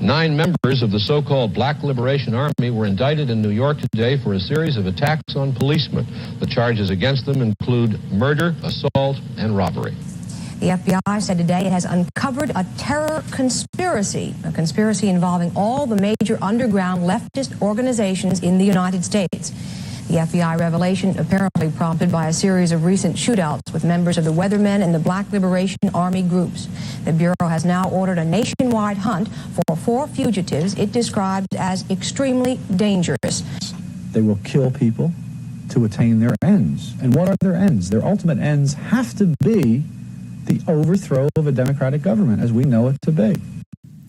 9 members of the so-called Black Liberation Army were indicted in New York today for a series of attacks on policemen. The charges against them include murder, assault, and robbery. The FBI said today it has uncovered a terror conspiracy, a conspiracy involving all the major underground leftist organizations in the United States. The FBI revelation apparently prompted by a series of recent shootouts with members of the Weathermen and the Black Liberation Army groups. The Bureau has now ordered a nationwide hunt for 4 fugitives it describes as extremely dangerous. They will kill people to attain their ends. And what are their ends? Their ultimate ends have to be the overthrow of a democratic government as we know it to be.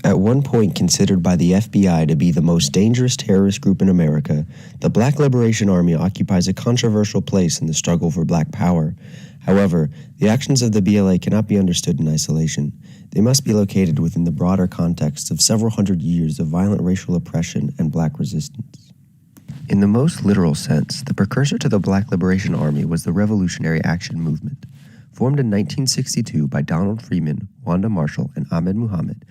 At one point considered by the FBI to be the most dangerous terrorist group in America, the Black Liberation Army occupies a controversial place in the struggle for black power. However, the actions of the BLA cannot be understood in isolation. They must be located within the broader context of several hundred years of violent racial oppression and black resistance. In the most literal sense, the precursor to the Black Liberation Army was the Revolutionary Action Movement. Formed in 1962 by Donald Freeman, Wanda Marshall, and Ahmed Muhammad,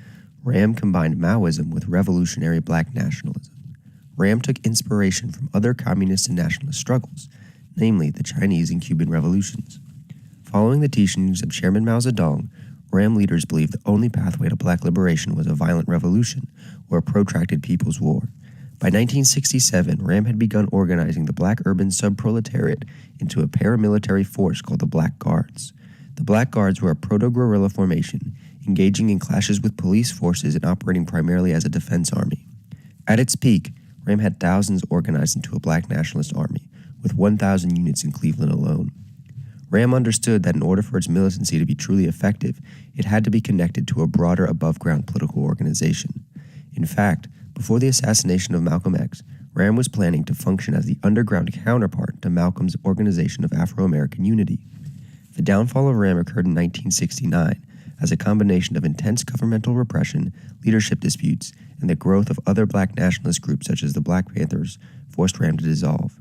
RAM combined Maoism with revolutionary black nationalism. RAM took inspiration from other communist and nationalist struggles, namely the Chinese and Cuban revolutions. Following the teachings of Chairman Mao Zedong, RAM leaders believed the only pathway to black liberation was a violent revolution or a protracted people's war. By 1967, RAM had begun organizing the black urban subproletariat into a paramilitary force called the Black Guards. The Black Guards were a proto-guerrilla formation, engaging in clashes with police forces and operating primarily as a defense army. At its peak, RAM had thousands organized into a black nationalist army, with 1,000 units in Cleveland alone. RAM understood that in order for its militancy to be truly effective, it had to be connected to a broader above-ground political organization. In fact, before the assassination of Malcolm X, RAM was planning to function as the underground counterpart to Malcolm's Organization of Afro-American Unity. The downfall of RAM occurred in 1969, as a combination of intense governmental repression, leadership disputes, and the growth of other black nationalist groups such as the Black Panthers forced RAM to dissolve.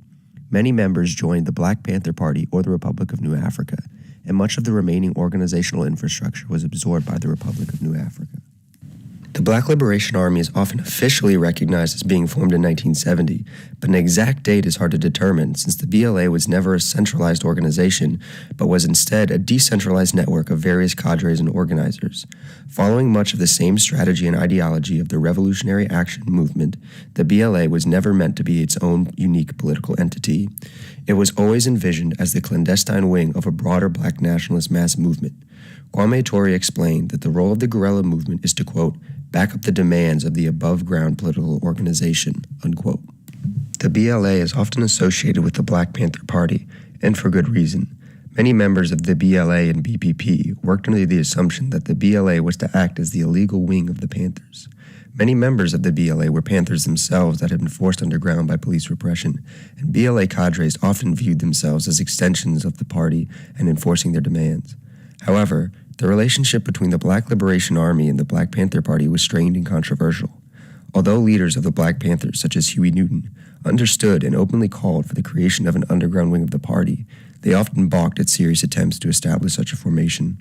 Many members joined the Black Panther Party or the Republic of New Africa, and much of the remaining organizational infrastructure was absorbed by the Republic of New Africa. The Black Liberation Army is often officially recognized as being formed in 1970, but an exact date is hard to determine since the BLA was never a centralized organization, but was instead a decentralized network of various cadres and organizers. Following much of the same strategy and ideology of the Revolutionary Action Movement, the BLA was never meant to be its own unique political entity. It was always envisioned as the clandestine wing of a broader black nationalist mass movement. Kwame Ture explained that the role of the guerrilla movement is to, quote, back up the demands of the above-ground political organization, unquote. The BLA is often associated with the Black Panther Party, and for good reason. Many members of the BLA and BPP worked under the assumption that the BLA was to act as the illegal wing of the Panthers. Many members of the BLA were Panthers themselves that had been forced underground by police repression, and BLA cadres often viewed themselves as extensions of the party and enforcing their demands. However, the relationship between the Black Liberation Army and the Black Panther Party was strained and controversial. Although leaders of the Black Panthers, such as Huey Newton, understood and openly called for the creation of an underground wing of the party, they often balked at serious attempts to establish such a formation.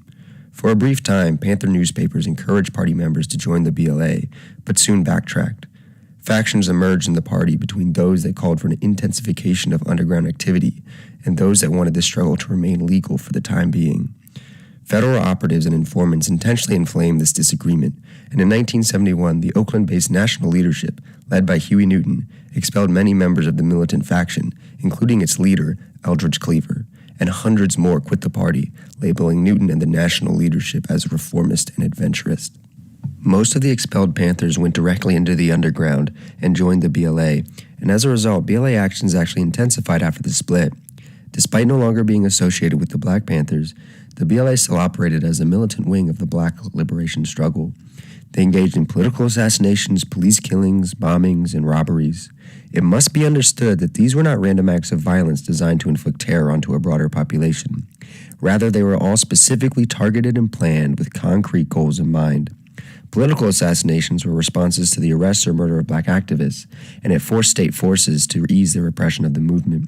For a brief time, Panther newspapers encouraged party members to join the BLA, but soon backtracked. Factions emerged in the party between those that called for an intensification of underground activity and those that wanted the struggle to remain legal for the time being. Federal operatives and informants intentionally inflamed this disagreement, and in 1971, the Oakland-based national leadership, led by Huey Newton, expelled many members of the militant faction, including its leader, Eldridge Cleaver, and hundreds more quit the party, labeling Newton and the national leadership as reformist and adventurist. Most of the expelled Panthers went directly into the underground and joined the BLA, and as a result, BLA actions actually intensified after the split. Despite no longer being associated with the Black Panthers, the BLA still operated as a militant wing of the Black liberation struggle. They engaged in political assassinations, police killings, bombings, and robberies. It must be understood that these were not random acts of violence designed to inflict terror onto a broader population. Rather, they were all specifically targeted and planned with concrete goals in mind. Political assassinations were responses to the arrest or murder of Black activists, and it forced state forces to ease the repression of the movement.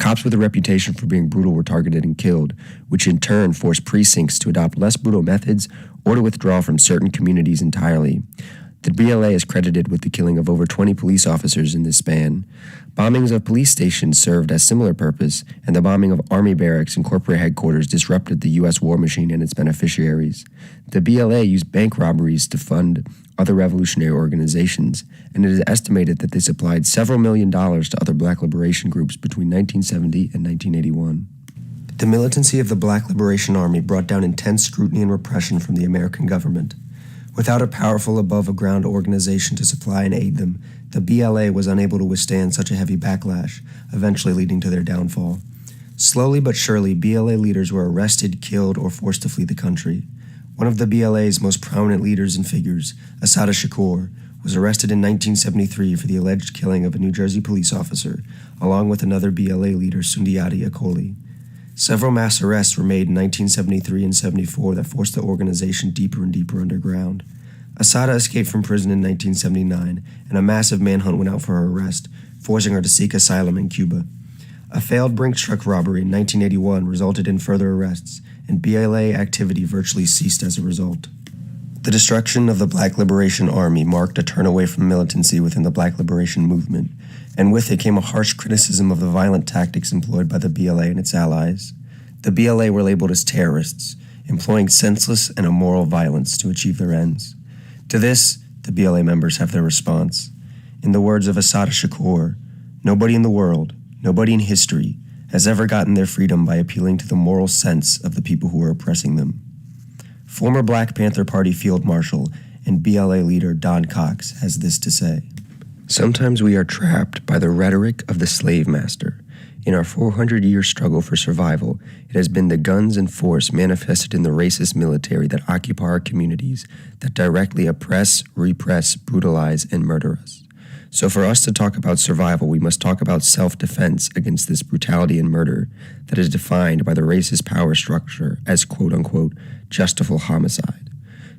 Cops with a reputation for being brutal were targeted and killed, which in turn forced precincts to adopt less brutal methods or to withdraw from certain communities entirely. The BLA is credited with the killing of over 20 police officers in this span. Bombings of police stations served a similar purpose, and the bombing of army barracks and corporate headquarters disrupted the U.S. war machine and its beneficiaries. The BLA used bank robberies to fund other revolutionary organizations, and it is estimated that they supplied several $1 million to other black liberation groups between 1970 and 1981. The militancy of the Black Liberation Army brought down intense scrutiny and repression from the American government. Without a powerful above-ground organization to supply and aid them, the BLA was unable to withstand such a heavy backlash, eventually leading to their downfall. Slowly but surely, BLA leaders were arrested, killed, or forced to flee the country. One of the BLA's most prominent leaders and figures, Assata Shakur, was arrested in 1973 for the alleged killing of a New Jersey police officer, along with another BLA leader, Sundiata Acoli. Several mass arrests were made in 1973 and 74 that forced the organization deeper and deeper underground. Assata escaped from prison in 1979, and a massive manhunt went out for her arrest, forcing her to seek asylum in Cuba. A failed Brinks truck robbery in 1981 resulted in further arrests, and BLA activity virtually ceased as a result. The destruction of the Black Liberation Army marked a turn away from militancy within the Black Liberation movement, and with it came a harsh criticism of the violent tactics employed by the BLA and its allies. The BLA were labeled as terrorists, employing senseless and immoral violence to achieve their ends. To this, the BLA members have their response. In the words of Assata Shakur, "Nobody in the world, nobody in history, has ever gotten their freedom by appealing to the moral sense of the people who are oppressing them." Former Black Panther Party Field Marshal and BLA leader Don Cox has this to say: "Sometimes we are trapped by the rhetoric of the slave master. In our 400-year struggle for survival, it has been the guns and force manifested in the racist military that occupy our communities that directly oppress, repress, brutalize, and murder us. So for us to talk about survival, we must talk about self-defense against this brutality and murder that is defined by the racist power structure as quote-unquote justifiable homicide.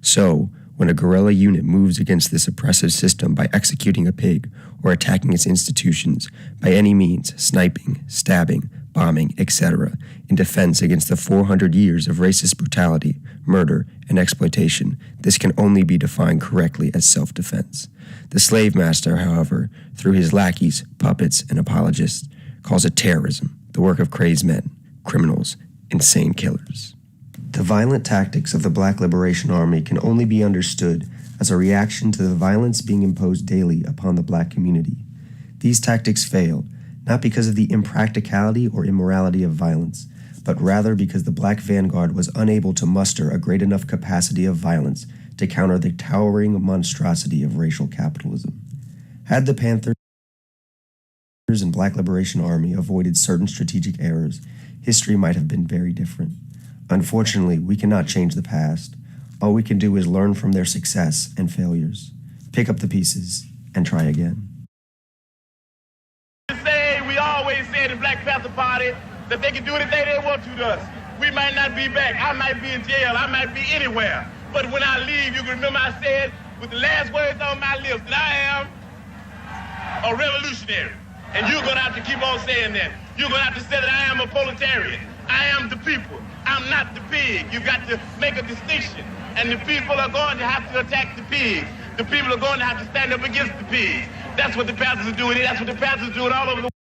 So, when a guerrilla unit moves against this oppressive system by executing a pig or attacking its institutions by any means, sniping, stabbing, bombing, etc., in defense against the 400 years of racist brutality, murder, and exploitation, this can only be defined correctly as self-defense. The slave master, however, through his lackeys, puppets, and apologists, calls it terrorism, the work of crazed men, criminals, insane killers. The violent tactics of the Black Liberation Army can only be understood as a reaction to the violence being imposed daily upon the Black community. These tactics failed, not because of the impracticality or immorality of violence, but rather because the Black vanguard was unable to muster a great enough capacity of violence to counter the towering monstrosity of racial capitalism. Had the Panthers and Black Liberation Army avoided certain strategic errors, history might have been very different. Unfortunately, we cannot change the past. All we can do is learn from their success and failures, pick up the pieces, and try again. We always say in the Black Panther Party that they can do anything they want to us. We might not be back. I might be in jail. I might be anywhere. But when I leave, you can remember I said with the last words on my lips that I am a revolutionary. And you're going to have to keep on saying that. You're going to have to say that I am a proletarian. I am the people. I'm not the pig. You've got to make a distinction. And the people are going to have to attack the pigs. The people are going to have to stand up against the pigs. That's what the Panthers are doing. That's what the Panthers are doing all over the world.